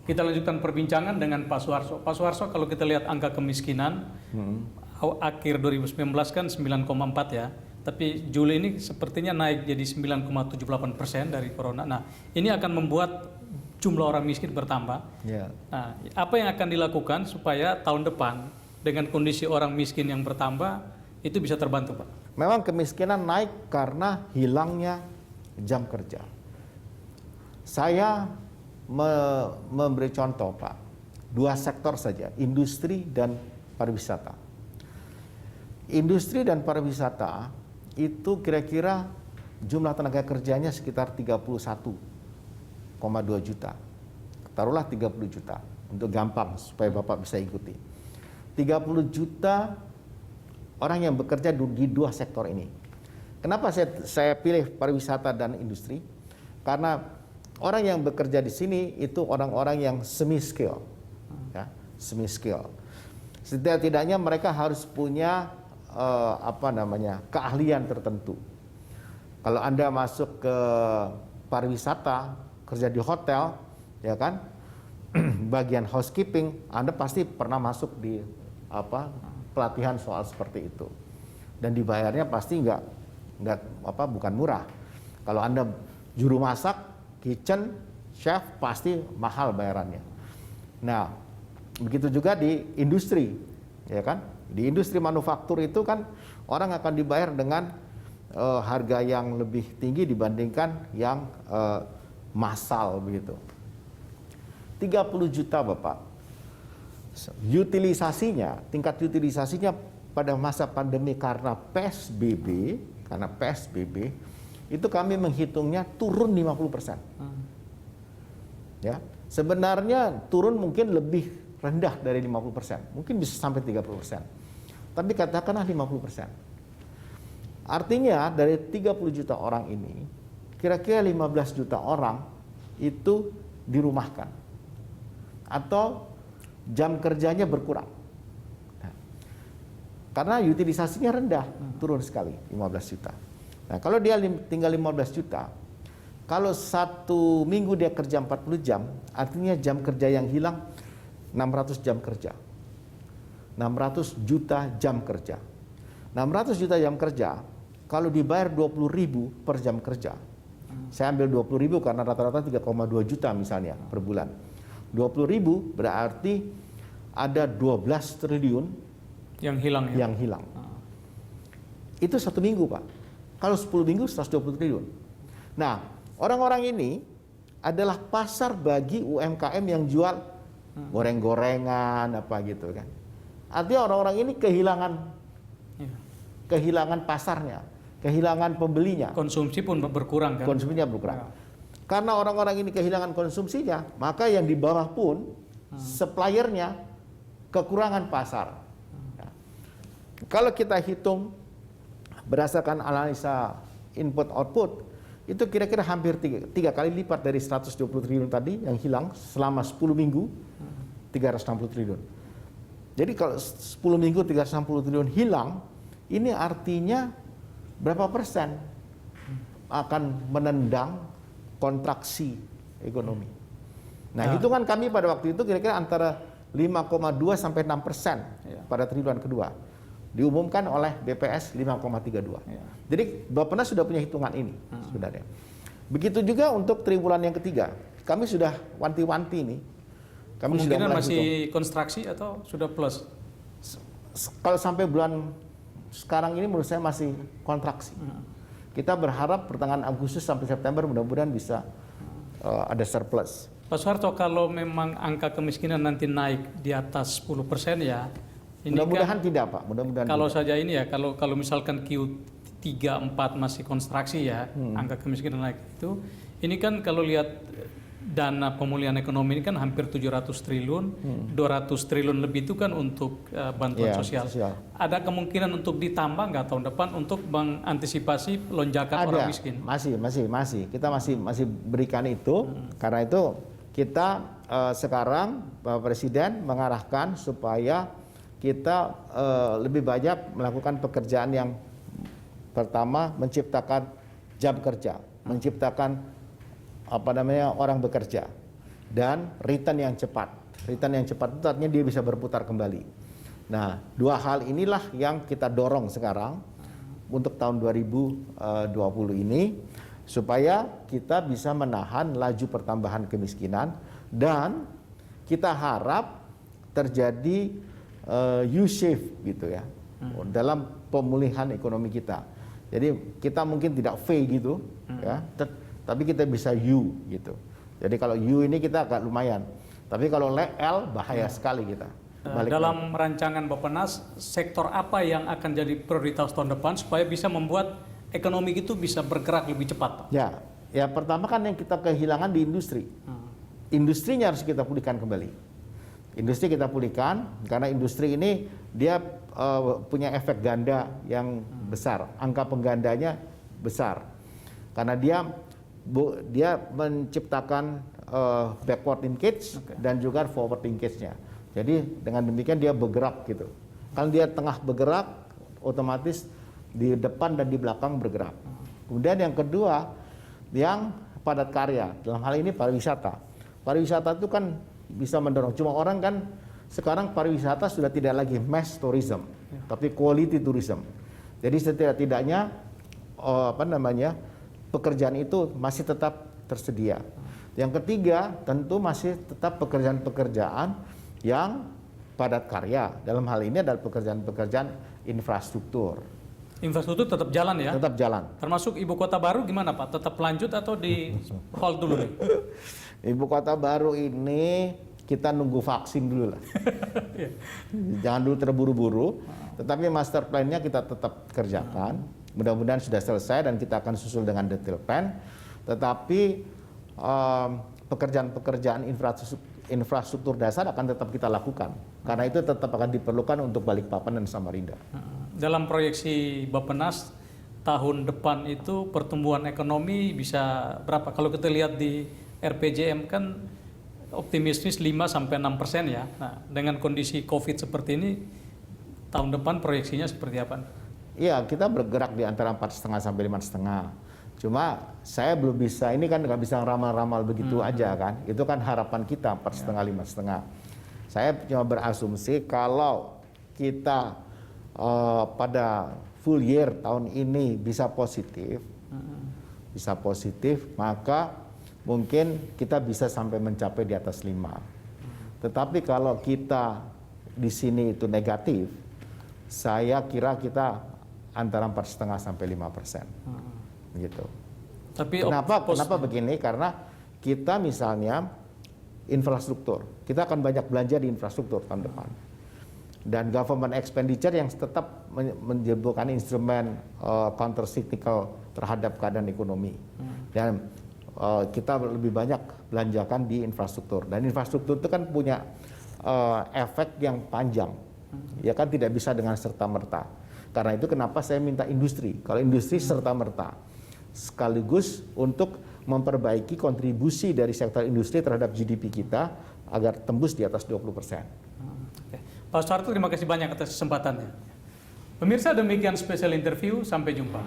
Kita lanjutkan perbincangan dengan Pak Suharso. Pak Suharso, kalau kita lihat angka kemiskinan akhir 2019 kan 9,4 ya, tapi Juli ini sepertinya naik jadi 9,78% dari corona. Nah, ini akan membuat jumlah orang miskin bertambah. Ya. Nah, apa yang akan dilakukan supaya tahun depan dengan kondisi orang miskin yang bertambah itu bisa terbantu, Pak? Memang kemiskinan naik karena hilangnya jam kerja. Saya memberi contoh, Pak, dua sektor saja, industri dan pariwisata. Industri dan pariwisata itu kira-kira jumlah tenaga kerjanya sekitar 31,2 juta. Taruhlah 30 juta untuk gampang supaya Bapak bisa ikuti. 30 juta orang yang bekerja di dua sektor ini. Kenapa saya pilih pariwisata dan industri? Karena orang yang bekerja di sini itu orang-orang yang semi skill, ya, semi skill. Setidak-tidaknya mereka harus punya keahlian tertentu. Kalau Anda masuk ke pariwisata, kerja di hotel, ya kan, bagian housekeeping, Anda pasti pernah masuk di pelatihan soal seperti itu. Dan dibayarnya pasti bukan murah. Kalau Anda juru masak, kitchen, chef, pasti mahal bayarannya. Nah, begitu juga di industri, ya kan? Di industri manufaktur itu kan orang akan dibayar dengan harga yang lebih tinggi dibandingkan yang massal begitu. 30 juta Bapak. Tingkat utilisasinya pada masa pandemi karena PSBB, itu kami menghitungnya turun 50%. Ya, sebenarnya turun mungkin lebih rendah dari 50%, mungkin bisa sampai 30%. Tapi katakanlah 50%. Artinya dari 30 juta orang ini, kira-kira 15 juta orang itu dirumahkan atau jam kerjanya berkurang. Nah, karena utilisasinya rendah, turun sekali 15 juta. Nah, kalau dia tinggal 15 juta, kalau satu minggu dia kerja 40 jam, artinya jam kerja yang hilang 600 jam kerja. 600 juta jam kerja. 600 juta jam kerja, kalau dibayar 20.000 per jam kerja. Saya ambil 20.000 karena rata-rata 3,2 juta misalnya per bulan. 20.000 berarti ada 12 triliun yang hilang ya? Yang hilang. Itu satu minggu, Pak. Kalau 10 minggu 120 triliun. Nah, orang-orang ini adalah pasar bagi UMKM yang jual goreng-gorengan apa gitu kan. Artinya orang-orang ini kehilangan pasarnya, kehilangan pembelinya. Konsumsi pun berkurang kan? Konsumsinya berkurang. Karena orang-orang ini kehilangan konsumsinya, maka yang di bawah pun suppliernya kekurangan pasar. Nah, kalau kita hitung berdasarkan analisa input output, itu kira-kira hampir tiga kali lipat dari 120 triliun tadi yang hilang selama 10 minggu, 360 triliun. Jadi kalau 10 minggu 360 triliun hilang, ini artinya berapa persen akan menendang kontraksi ekonomi. Nah, hitungan kami pada waktu itu kira-kira antara 5,2 sampai 6% pada triwulan kedua. Diumumkan oleh BPS 5,32. Jadi Bappenas sudah punya hitungan ini sebenarnya. Begitu juga untuk triwulan yang ketiga. Kami sudah wanti-wanti nih. Kami kemungkinan sudah masih konstruksi atau sudah plus? Kalau sampai bulan sekarang ini menurut saya masih kontraksi. Kita berharap pertengahan Agustus sampai September mudah-mudahan bisa ada surplus. Pak Suharto, kalau memang angka kemiskinan nanti naik di atas 10% ya, ini mudah-mudahan kan, tidak, Pak. Mudah-mudahan kalau tidak. saja ini ya, kalau misalkan Q3, 4 masih konstruksi ya, angka kemiskinan naik itu, ini kan kalau lihat dana pemulihan ekonomi ini kan hampir 700 triliun, 200 triliun lebih itu kan untuk bantuan sosial. Ada kemungkinan untuk ditambah nggak tahun depan untuk mengantisipasi lonjakan orang miskin? Masih. Kita masih berikan itu. Karena itu kita sekarang Bapak Presiden mengarahkan supaya kita lebih banyak melakukan pekerjaan yang pertama menciptakan jam kerja, menciptakan orang bekerja. dan return yang cepat. Return yang cepat itu artinya dia bisa berputar kembali. Nah, dua hal inilah yang kita dorong sekarang untuk tahun 2020 ini, supaya kita bisa menahan laju pertambahan kemiskinan dan kita harap terjadi U-shape gitu ya dalam pemulihan ekonomi kita. Jadi kita mungkin tidak V gitu ya, tapi kita bisa U gitu. Jadi kalau U ini kita agak lumayan, tapi kalau L bahaya sekali kita. Dalam rancangan Bappenas, sektor apa yang akan jadi prioritas tahun depan supaya bisa membuat ekonomi itu bisa bergerak lebih cepat, Pak? Ya pertama kan yang kita kehilangan di industri. Industrinya harus kita pulihkan kembali. Industri kita pulihkan karena industri ini dia punya efek ganda yang besar, angka penggandanya besar. Karena dia menciptakan backward linkage dan juga forward linkage-nya. Jadi dengan demikian dia bergerak gitu. Kalau dia tengah bergerak, otomatis di depan dan di belakang bergerak. Kemudian yang kedua, yang padat karya. Dalam hal ini pariwisata. Pariwisata itu kan bisa mendorong. Cuma orang kan sekarang pariwisata sudah tidak lagi mass tourism, tapi quality tourism. Jadi setidak-tidaknya pekerjaan itu masih tetap tersedia. Yang ketiga, tentu masih tetap pekerjaan-pekerjaan yang padat karya. Dalam hal ini adalah pekerjaan-pekerjaan infrastruktur. Infrastruktur tetap jalan ya? Tetap jalan. Termasuk ibu kota baru gimana Pak? Tetap lanjut atau di hold dulu nih? Ibu kota baru ini kita nunggu vaksin dulu lah. Jangan dulu terburu-buru. Tetapi master plan-nya kita tetap kerjakan. Mudah-mudahan sudah selesai dan kita akan susul dengan detail plan. Tetapi pekerjaan-pekerjaan infrastruktur dasar akan tetap kita lakukan. Karena itu tetap akan diperlukan untuk Balikpapan dan Samarinda. Dalam proyeksi Bappenas, tahun depan itu pertumbuhan ekonomi bisa berapa? Kalau kita lihat di RPJM kan optimistis 5-6% ya. Nah, dengan kondisi COVID seperti ini, tahun depan proyeksinya seperti apa? Iya, kita bergerak di antara 4,5 sampai 5,5. Cuma saya belum bisa, ini kan nggak bisa ramal-ramal begitu aja kan. Itu kan harapan kita 4,5, 5,5. Saya cuma berasumsi kalau kita pada full year tahun ini bisa positif, maka mungkin kita bisa sampai mencapai di atas 5. Tetapi kalau kita di sini itu negatif, saya kira kita antara 4,5 sampai 5%. Gitu. Tapi kenapa begini? Karena kita misalnya infrastruktur, kita akan banyak belanja di infrastruktur tahun depan. Dan government expenditure yang tetap menyebabkan instrumen counter cyclical terhadap keadaan ekonomi. Dan kita lebih banyak belanjakan di infrastruktur. Dan infrastruktur itu kan punya efek yang panjang. Ya kan tidak bisa dengan serta-merta. Karena itu kenapa saya minta industri. Kalau industri serta-merta. Sekaligus untuk memperbaiki kontribusi dari sektor industri terhadap GDP kita agar tembus di atas 20%. Pak Suharto, terima kasih banyak atas kesempatannya. Pemirsa, demikian spesial interview. Sampai jumpa.